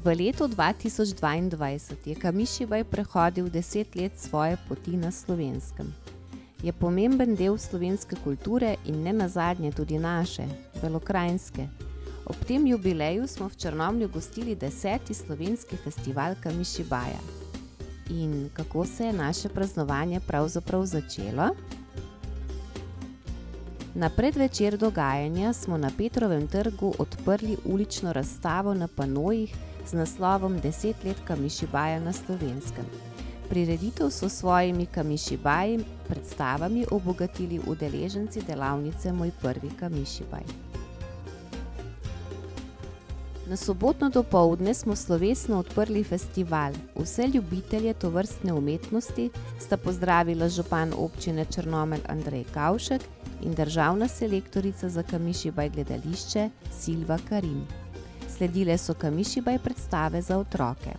V letu 2022 je Kamišibaj prehodil 10 let svoje poti na Slovenskem. Je pomemben del slovenske kulture in ne nazadnje tudi naše, belokranjske. Ob tem jubileju smo v Črnomlju gostili 10. slovenski festival Kamišibaja. In kako se je naše praznovanje pravzaprav začelo? Na predvečer dogajanja smo na Petrovem trgu odprli ulično razstavo na panojih z naslovom 10 let Kamišibaja na Slovenskem. Prireditev so s svojimi Kamišibaji predstavami obogatili udeleženci delavnice Moj prvi Kamišibaj. Na sobotno dopoldne smo slovesno odprli festival. Vse ljubitelje tovrstne umetnosti sta pozdravila župan občine Črnomelj Andrej Kavšek in državna selektorica za Kamišibaj gledališče Silva Karim. Sledile so Kamišibaj predstave za otroke.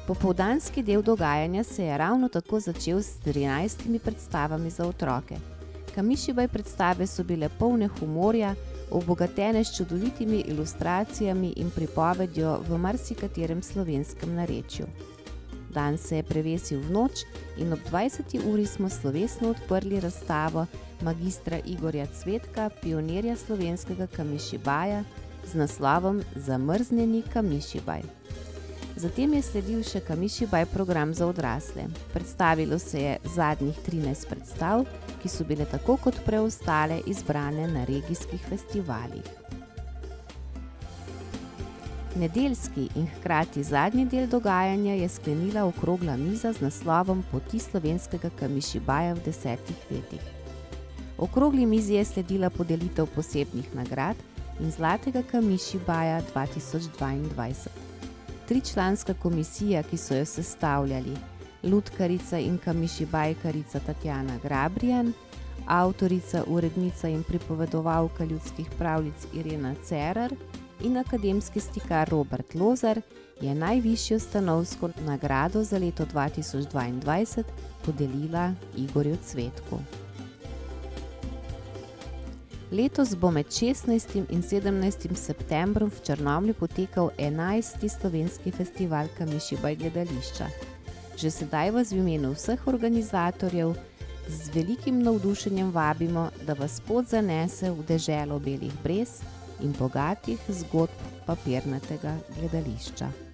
Popoldanski del dogajanja se je ravno tako začel s 13 predstavami za otroke. Kamišibaj predstave so bile polne humorja, obogatene s čudovitimi ilustracijami in pripovedjo v marsikaterem slovenskem narečju. Dan se je prevesil v noč in ob 20. uri smo slovesno odprli razstavo magistra Igorja Cvetka, pionirja slovenskega Kamišibaja, z naslovom Zamrznjeni Kamišibaj. Zatem je sledil še Kamišibaj program za odrasle. Predstavilo se je zadnjih 13 predstav, ki so bile tako kot preostale izbrane na regijskih festivalih. Nedeljski in hkrati zadnji del dogajanja je sklenila okrogla miza z naslovom Poti slovenskega Kamišibaja v 10 letih. Okrogli mizi je sledila podelitev posebnih nagrad in Zlatega Kamišibaja 2022. Tričlanska komisija, ki so jo sestavljali lutkarica in kamišibajkarica Tatjana Grabrijan, avtorica, urednica in pripovedovalka ljudskih pravljic Irena Cerar in akademski slikar Robert Lozar, je najvišjo stanovsko nagrado za leto 2022 podelila Igorju Cvetku. Letos bo med 16. in 17. septembrom v Črnomlju potekal 11. slovenski festival Kamišibaj gledališča. Že sedaj vas v imenu vseh organizatorjev z velikim navdušenjem vabimo, da vas pot zanese v deželo belih brez in bogatih zgodb papirnatega gledališča.